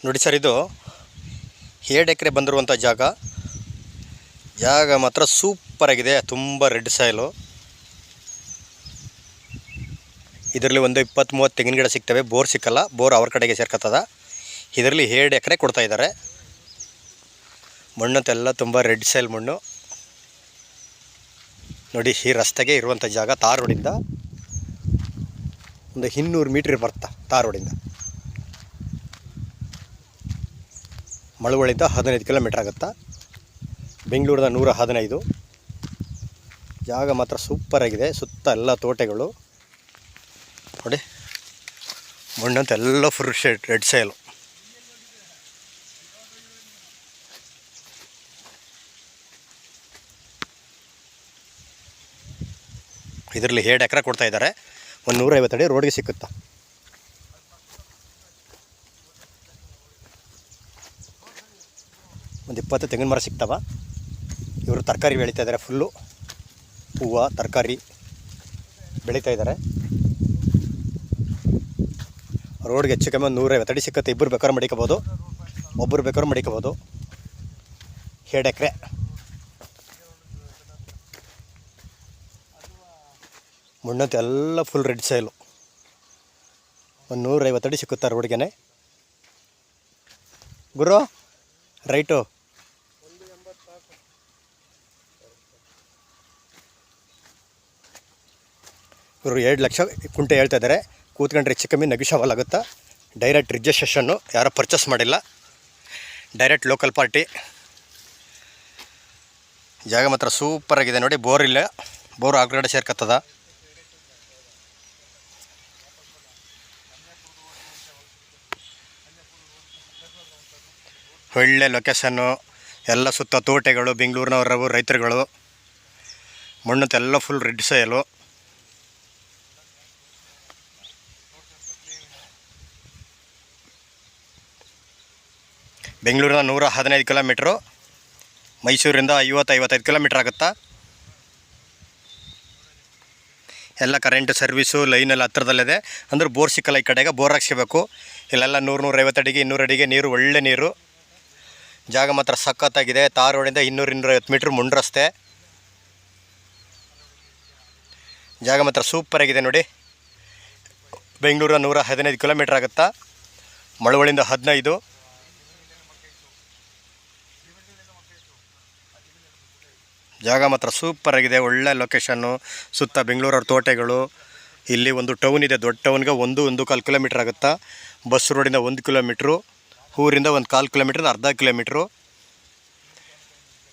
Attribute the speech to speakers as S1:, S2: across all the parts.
S1: ನೋಡಿ ಸರ್, ಇದು 7 ಎಕರೆ ಬಂದಿರುವಂಥ ಜಾಗ ಮಾತ್ರ ಸೂಪರಾಗಿದೆ. ತುಂಬ ರೆಡ್ ಸಾಯಿಲು. ಇದರಲ್ಲಿ ಒಂದು 20-30 ತೆಂಗಿನ ಗಿಡ ಸಿಗ್ತವೆ. ಬೋರ್ ಸಿಕ್ಕಲ್ಲ, ಬೋರ್ ಅವ್ರ ಕಡೆಗೆ ಸೇರ್ಕೊತದ. ಇದರಲ್ಲಿ 7 ಎಕರೆ ಕೊಡ್ತಾ ಇದ್ದಾರೆ. ಮಣ್ಣಂತೆಲ್ಲ ತುಂಬ ರೆಡ್ ಸಾಯಿಲ್ ಮಣ್ಣು. ನೋಡಿ, ಈ ರಸ್ತೆಗೆ ಇರುವಂಥ ಜಾಗ ತಾರ್ ರೋಡಿಂದ ಒಂದು 200 ಮೀಟ್ರ್ ಬರ್ತಾ. ತಾರ್ ರೋಡಿಂದ ಮಳವಳ್ಳಿಂದ 15 ಕಿಲೋಮೀಟ್ರ್ ಆಗುತ್ತಾ. ಬೆಂಗಳೂರಿನ 115. ಜಾಗ ಮಾತ್ರ ಸೂಪರಾಗಿದೆ. ಸುತ್ತ ಎಲ್ಲ ತೋಟಗಳು ನೋಡಿ. ಮಣ್ಣಂತೆಲ್ಲ ಫುಲ್ ರೆಡ್ ಸಾಯಿಲು. ಇದರಲ್ಲಿ 7 ಎಕರೆ ಕೊಡ್ತಾ ಇದ್ದಾರೆ. ಒಂದು 150 ಅಡಿ ರೋಡ್ಗೆ ಸಿಕ್ಕುತ್ತಾ. ಒಂದು 20 ತೆಂಗಿನ ಮರ ಸಿಗ್ತಾವ. ಇವರು ತರಕಾರಿ ಬೆಳೀತಾ ಇದ್ದಾರೆ. ಫುಲ್ಲು ಹೂವು ತರಕಾರಿ ಬೆಳೀತಾ ಇದ್ದಾರೆ. ರೋಡ್ಗೆ ಹೆಚ್ಚು ಕಮ್ಮಿ ಒಂದು 150 ಅಡಿ ಸಿಕ್ಕುತ್ತೆ. ಇಬ್ಬರು ಬೇಕಾದ್ರೂ ಮಡಿಕೋಬೋದು, ಒಬ್ಬರು ಬೇಕಾದ್ರೂ ಮಡಿಕೋಬೋದು. 7 ಎಕರೆ. ಮಣ್ಣಂತೆ ಎಲ್ಲ ಫುಲ್ ರೆಡ್ ಸಾಯಿಲು. ಒಂದು 150 ಅಡಿ ಸಿಕ್ಕುತ್ತಾ ರೋಡ್ಗೆ. ಗುರು ರೈಟು. ಇವರು 2 ಲಕ್ಷ ಕುಂಟೆ ಹೇಳ್ತಾ ಇದ್ದಾರೆ. ಕೂತ್ಕೊಂಡ್ರೆ ಹೆಚ್ಚು ಕಮ್ಮಿ ನೆಗೋಷಿಯಬಲ್ ಆಗುತ್ತಾ. ಡೈರೆಕ್ಟ್ ರಿಜಿಸ್ಟ್ರೇಷನ್ನು, ಯಾರೋ ಪರ್ಚೇಸ್ ಮಾಡಿಲ್ಲ. Direct local party. ಜಾಗ ಮಾತ್ರ ಸೂಪರಾಗಿದೆ ನೋಡಿ. ಬೋರ್ ಇಲ್ಲ, ಬೋರ್ ಆಗ್ರಡೆ ಸೇರ್ಕತ್ತದ. ಒಳ್ಳೆ ಲೊಕೇಶನ್ನು. ಎಲ್ಲ ಸುತ್ತ ತೋಟಗಳು, ಬೆಂಗಳೂರಿನವರವು ರೈತರುಗಳು. ಮಣ್ಣಂತೆಲ್ಲ ಫುಲ್ ರೆಡ್ ಸಾಯಿಲು. ಬೆಂಗಳೂರಿನ 115 ಕಿಲೋಮೀಟ್ರು, ಮೈಸೂರಿಂದ 50-55 ಕಿಲೋಮೀಟ್ರ್ ಆಗುತ್ತಾ. ಎಲ್ಲ ಕರೆಂಟ್ ಸರ್ವಿಸು ಲೈನೆಲ್ಲ ಹತ್ರದಲ್ಲಿದೆ. ಅಂದ್ರೆ ಬೋರ್ ಸಿಕ್ಕಲ್ಲ ಈ ಕಡೆಗೆ, ಬೋರ್ ಹಾಕ್ಸ್ಕೋಬೇಕು. ಇಲ್ಲೆಲ್ಲ 100-150 ಅಡಿಗೆ 200 ಅಡಿಗೆ ನೀರು, ಒಳ್ಳೆ ನೀರು. ಜಾಗ ಮಾತ್ರ ಸಖತ್ತಾಗಿದೆ. ತಾರ್ ರೋಡಿಂದ 200-250 ಮೀಟ್ರ್ ಮುಂಡ್ ರಸ್ತೆ. ಜಾಗ ಮಾತ್ರ ಸೂಪರಾಗಿದೆ ನೋಡಿ. ಬೆಂಗಳೂರಿನ 115 ಕಿಲೋಮೀಟ್ರ್ ಆಗುತ್ತಾ. ಮಳವಳ್ಳಿಂದ 15. ಜಾಗ ಮಾತ್ರ ಸೂಪರಾಗಿದೆ. ಒಳ್ಳೆ ಲೊಕೇಶನ್ನು. ಸುತ್ತ ಬೆಂಗಳೂರವ್ರ ತೋಟಗಳು. ಇಲ್ಲಿ ಒಂದು ಟೌನ್ ಇದೆ. ದೊಡ್ಡ ಟೌನ್ಗೆ 1-1.25 ಕಿಲೋಮೀಟ್ರ್ ಆಗುತ್ತಾ. ಬಸ್ ರೋಡಿಂದ 1 ಕಿಲೋಮೀಟ್ರು, ಊರಿಂದ 1/4 ಕಿಲೋಮೀಟ್ರ್, ಅರ್ಧ ಕಿಲೋಮೀಟ್ರು.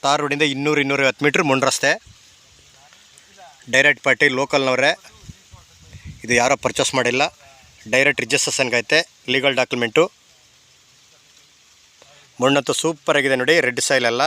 S1: ತಾರ್ ರೋಡಿಂದ 200-250 ಮೀಟ್ರ್ ಮುಂಡ್ ರಸ್ತೆ. ಡೈರೆಕ್ಟ್ ಪಾರ್ಟಿ, ಲೋಕಲ್ನವರೇ. ಇದು ಯಾರೋ ಪರ್ಚೇಸ್ ಮಾಡಿಲ್ಲ. ಡೈರೆಕ್ಟ್ ರಿಜಿಸ್ಟ್ರೇಷನ್ಗೈತೆ, ಲೀಗಲ್ ಡಾಕ್ಯುಮೆಂಟು. ಮಣ್ಣಂತೂ ಸೂಪರಾಗಿದೆ ನೋಡಿ. ರೆಡ್ ಸಾಯಿಲೆಲ್ಲ.